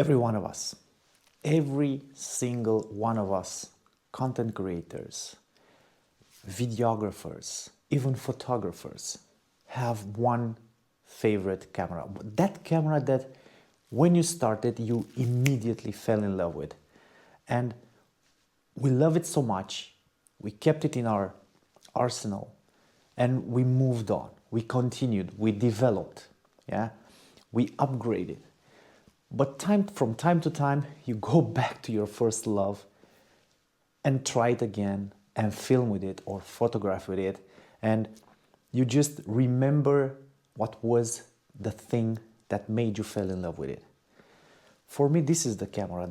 Every one of us, every single one of us, content creators, videographers, even photographers, have one favorite camera. That camera that when you started, you immediately fell in love with. And we love it so much, we kept it in our arsenal and we moved on. We continued, we developed, yeah? We upgraded. But from time to time, you go back to your first love and try it again and film with it or photograph with it. And you just remember what was the thing that made you fall in love with it. For me, this is the camera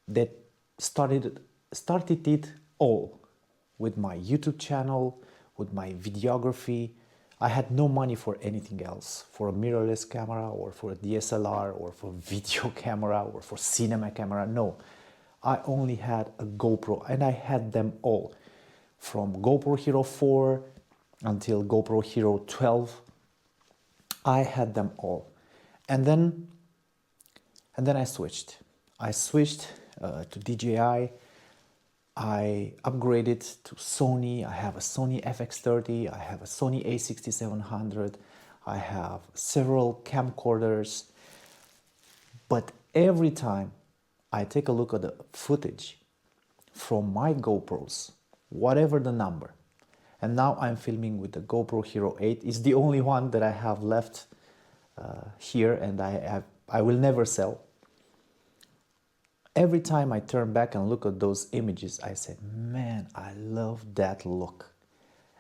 that started it all with my YouTube channel, with my videography. I had no money for anything else, for a mirrorless camera or for a DSLR or for video camera or for cinema camera. No, I only had a GoPro and I had them all from GoPro Hero 4 until GoPro Hero 12. I had them all. And then I switched. I switched to DJI. I upgraded to Sony. I have a Sony FX30. I have a Sony a6700. I have several camcorders. But every time I take a look at the footage from my GoPros, whatever the number, and now I'm filming with the GoPro Hero 8. It's the only one that I have left here, and I will never sell. Every time I turn back and look at those images, I say, man, I love that look.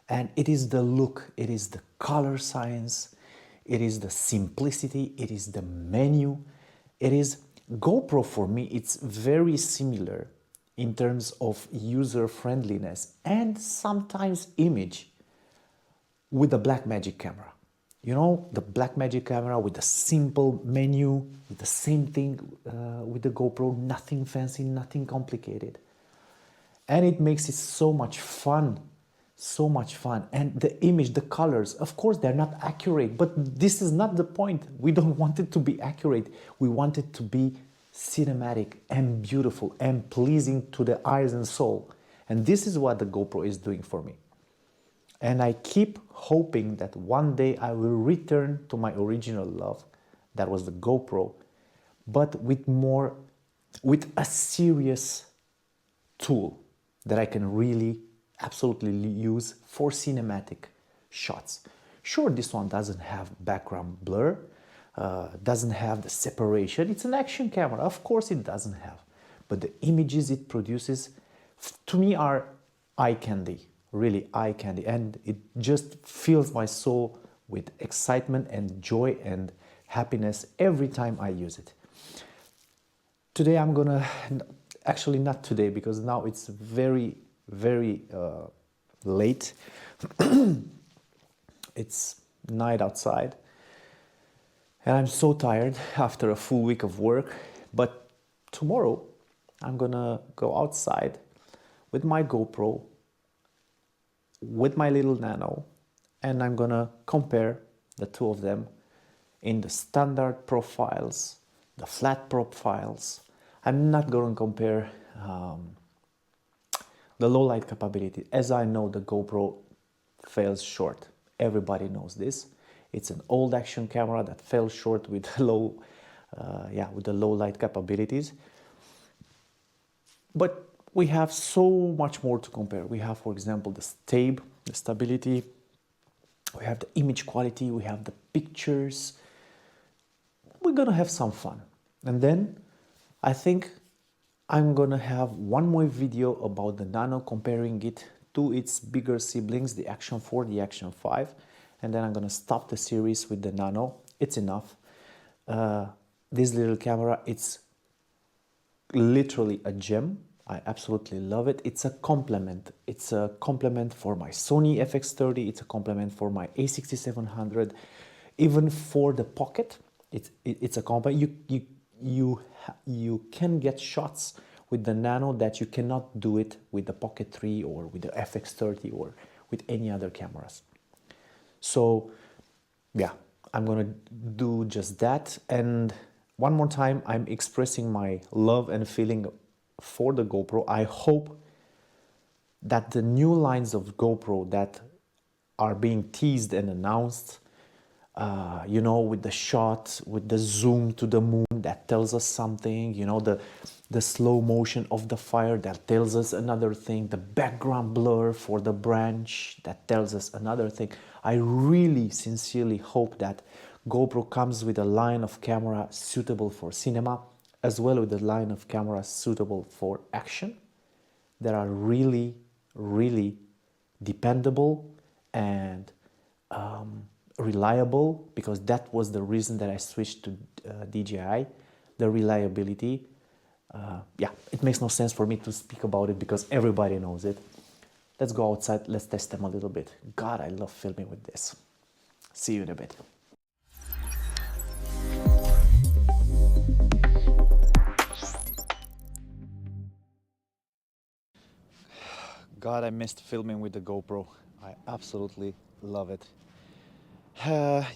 And it is the look, it is the color science, it is the simplicity, it is the menu, it is GoPro. For me, it's very similar in terms of user friendliness and sometimes image with the Blackmagic camera. You know, the Blackmagic camera with the simple menu, with the same thing with the GoPro, nothing fancy, nothing complicated. And it makes it so much fun, so much fun. And the image, the colors, of course, they're not accurate, but this is not the point. We don't want it to be accurate. We want it to be cinematic and beautiful and pleasing to the eyes and soul. And this is what the GoPro is doing for me. And I keep hoping that one day I will return to my original love, that was the GoPro, but with a serious tool that I can really absolutely use for cinematic shots. Sure, this one doesn't have background blur, doesn't have the separation. It's an action camera, of course it doesn't have. But the images it produces, to me, are eye candy. Really eye candy, and it just fills my soul with excitement and joy and happiness every time I use it. Today I'm gonna, actually not today because now it's very, very late. It's night outside and I'm so tired after a full week of work, but tomorrow I'm gonna go outside with my GoPro, with my little Nano, and I'm gonna compare the two of them in the standard profiles, the flat profiles. I'm not gonna compare the low light capability, as I know the GoPro falls short. Everybody knows this. It's an old action camera that fell short with low, with the low light capabilities. But we have so much more to compare. We have, for example, the stability, we have the image quality, we have the pictures. We're gonna have some fun. And then I think I'm gonna have one more video about the Nano, comparing it to its bigger siblings, the Action 4, the Action 5. And then I'm gonna stop the series with the Nano. It's enough. This little camera, it's literally a gem. I absolutely love it. It's a complement. It's a complement for my Sony FX30. It's a complement for my a6700. Even for the Pocket, it's a complement. You can get shots with the Nano that you cannot do it with the Pocket 3 or with the FX30 or with any other cameras. So yeah, I'm gonna do just that, and one more time, I'm expressing my love and feeling for the GoPro. I hope that the new lines of GoPro that are being teased and announced, you know, with the shot, with the zoom to the moon that tells us something, you know, the slow motion of the fire that tells us another thing, the background blur for the branch that tells us another thing. I really sincerely hope that GoPro comes with a line of camera suitable for cinema, as well with a line of cameras suitable for action, that are really, really dependable and reliable, because that was the reason that I switched to DJI, the reliability. Yeah, it makes no sense for me to speak about it because everybody knows it. Let's go outside, let's test them a little bit. God, I love filming with this. See you in a bit. God, I missed filming with the GoPro. I absolutely love it.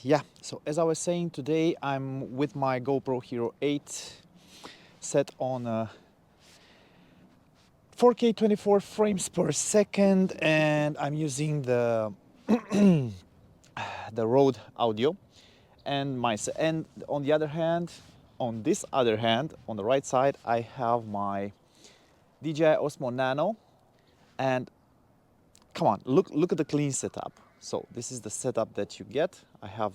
Yeah, so as I was saying, today I'm with my GoPro Hero 8 set on 4K 24 frames per second, and I'm using the the Rode audio and on the other hand, on this other hand, on the right side, I have my DJI Osmo Nano. And come on, look at the clean setup. So this is the setup that you get. I have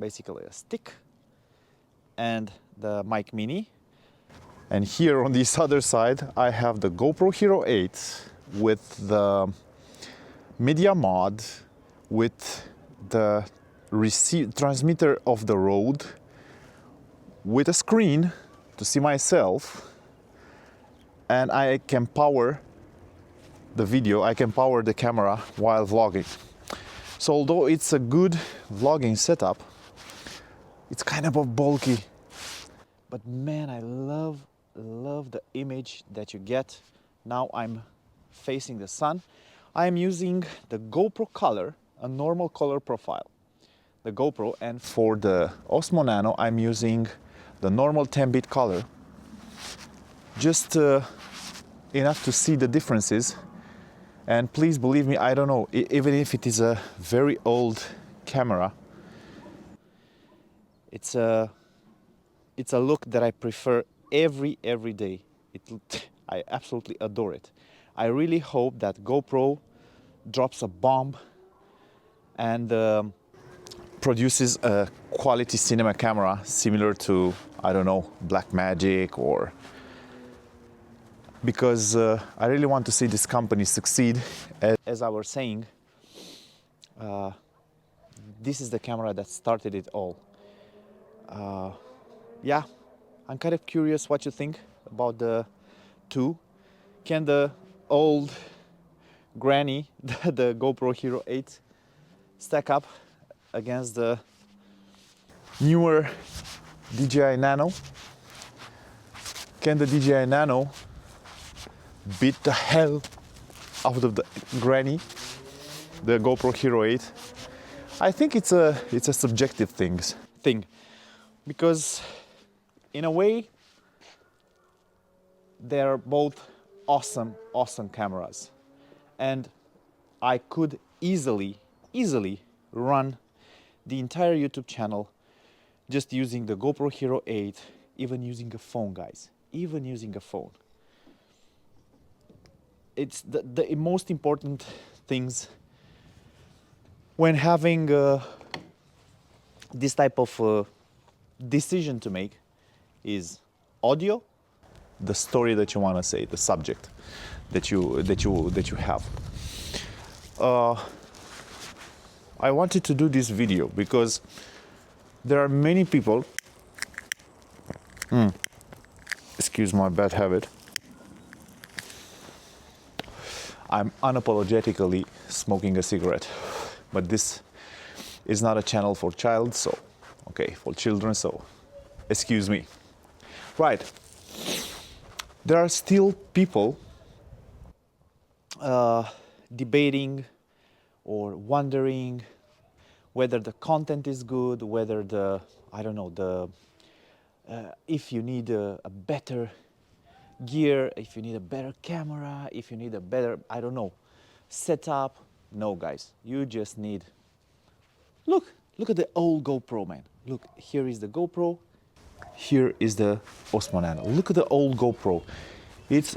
basically a stick and the mic mini. And here on this other side, I have the GoPro Hero 8 with the media mod, with the transmitter of the Rode, with a screen to see myself, and I can power the video, I can power the camera while vlogging. So although it's a good vlogging setup, it's kind of a bulky, but man, I love the image that you get. Now I'm facing the sun. I'm using the GoPro color, a normal color profile, the GoPro, and for the Osmo Nano I'm using the normal 10-bit color, just enough to see the differences. And please believe me, I don't know, even if it is a very old camera, it's a look that I prefer every day. I absolutely adore it. I really hope that GoPro drops a bomb and produces a quality cinema camera similar to, I don't know, Blackmagic, or because I really want to see this company succeed. As I was saying, this is the camera that started it all. Yeah, I'm kind of curious what you think about the two. Can the old granny, the GoPro Hero 8, stack up against the newer DJI Nano? Can the DJI Nano beat the hell out of the granny, the GoPro Hero 8? I think it's a subjective thing, because in a way they're both awesome cameras, and I could easily run the entire YouTube channel just using the GoPro Hero 8, even using a phone, guys, even using a phone. It's the most important things when having this type of decision to make is audio, the story that you want to say, the subject that you have. I wanted to do this video because there are many people. Excuse my bad habit. I'm unapologetically smoking a cigarette, but this is not a channel for for children, so excuse me. Right. There are still people debating or wondering whether the content is good, whether the if you need a better gear, if you need a better camera, if you need a better, I don't know, setup. No, guys, you just need, look at the old GoPro, man. Look, here is the GoPro. Here is the Osmo Nano. Look at the old GoPro. It's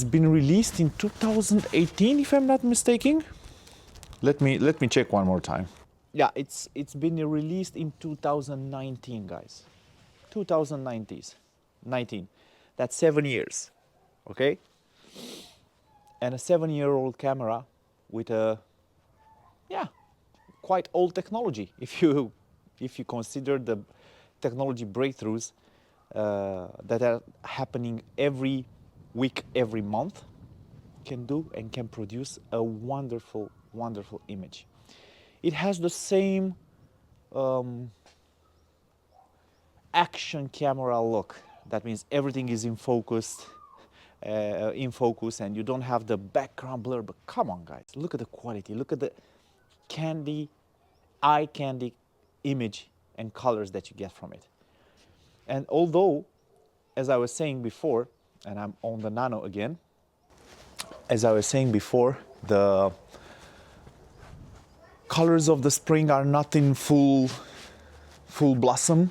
been released in 2018, if I'm not mistaken. Let me check one more time. Yeah, it's been released in 2019, guys. 2019. That's 7 years. Okay? And a 7-year-old camera with a, yeah, quite old technology if you consider the technology breakthroughs that are happening every week, every month, can do and can produce a wonderful, wonderful image. It has the same action camera look. That means everything is in focus, and you don't have the background blur. But come on, guys, look at the quality. Look at the eye candy image and colors that you get from it. And although, as I was saying before, and I'm on the Nano again, as I was saying before, the colors of the spring are not in full blossom.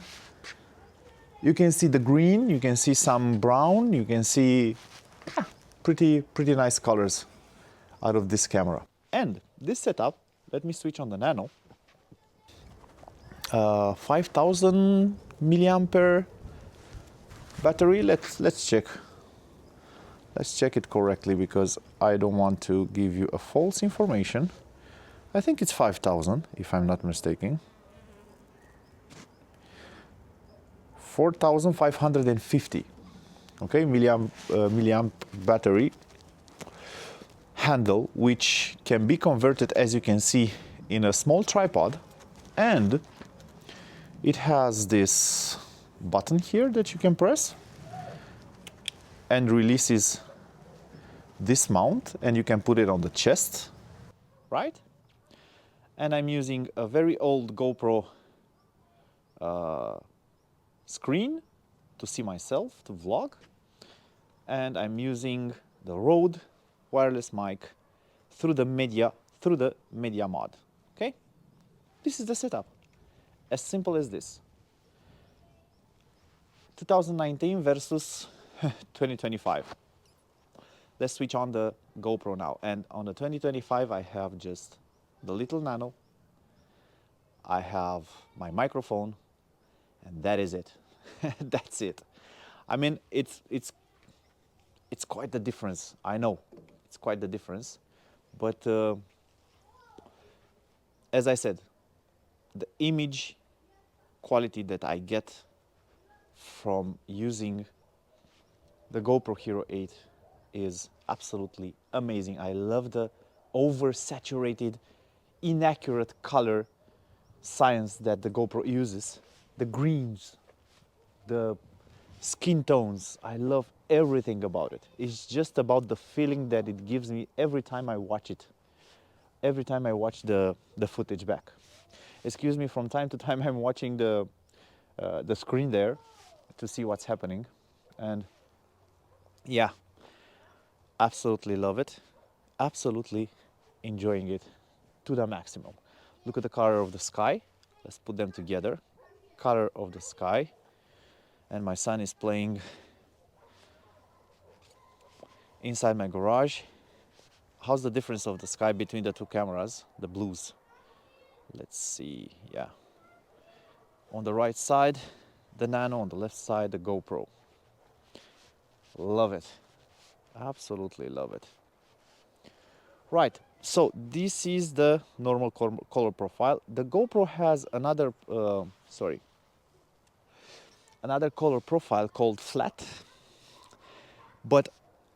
You can see the green, you can see some brown, you can see pretty nice colors out of this camera. And this setup, let me switch on the Nano. 5000 milliampere battery. Let's check. Let's check it correctly because I don't want to give you a false information. I think it's 5000 if I'm not mistaken. 4550. Okay, milliamp battery handle, which can be converted, as you can see, in a small tripod, and it has this button here that you can press and releases this mount, and you can put it on the chest, right? And I'm using a very old GoPro screen to see myself, to vlog, and I'm using the Rode wireless mic through the media mod. Okay, this is the setup, as simple as this. 2019 versus 2025. Let's switch on the GoPro now, and on the 2025 I have just the little Nano, I have my microphone, and that is it. That's it. I mean, it's quite the difference. I know it's quite the difference, but as I said, the image quality that I get from using the GoPro Hero 8 is absolutely amazing. I love the oversaturated, inaccurate color science that the GoPro uses. The greens, the skin tones, I love everything about it. It's just about the feeling that it gives me every time I watch it, every time I watch the footage back. Excuse me, from time to time I'm watching the screen there to see what's happening, and yeah, absolutely love it, absolutely enjoying it to the maximum. Look at the color of the sky. Let's put them together. Color of the sky, and my son is playing inside my garage. How's the difference of the sky between the two cameras, the blues? Let's see. Yeah, on the right side the Nano, on the left side the GoPro. Love it, absolutely love it. Right, so this is the normal color profile. The GoPro has another another color profile called flat, but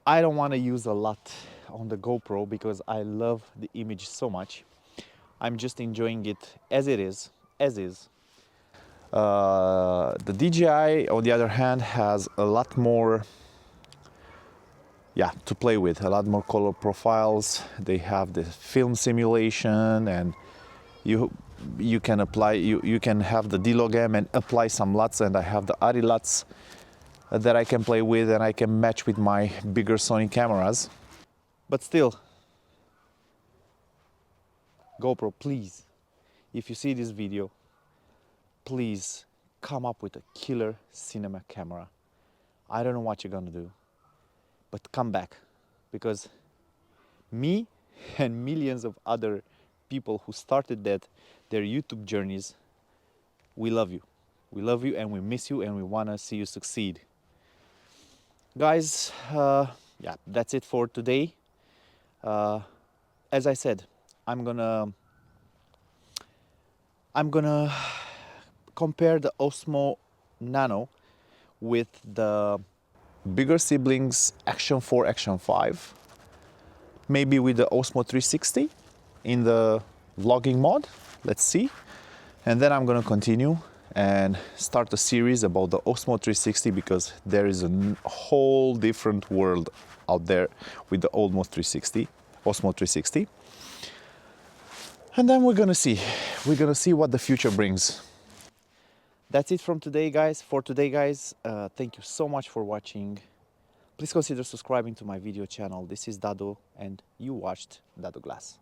I don't want to use a lot on the GoPro because I love the image so much. I'm just enjoying it as it is, as is. The DJI, on the other hand, has a lot more, yeah, to play with, a lot more color profiles. They have the film simulation, and you can apply, you can have the D-Log M and apply some LUTs, and I have the ARRI LUTs that I can play with and I can match with my bigger Sony cameras. But still, GoPro, please, if you see this video, please come up with a killer cinema camera. I don't know what you're gonna do, but come back, because me and millions of other people who started their YouTube journeys, we love you. We love you and we miss you and we wanna see you succeed. Guys, yeah, that's it for today. As I said, I'm gonna compare the Osmo Nano with the bigger siblings Action 4, Action 5, maybe with the Osmo 360 in the vlogging mode. Let's see. And then I'm gonna continue and start a series about the Osmo 360, because there is a whole different world out there with the Osmo 360. And then we're gonna see what the future brings. That's it from today, guys. Thank you so much for watching. Please consider subscribing to my video channel. This is Dado, and you watched Dado Glass.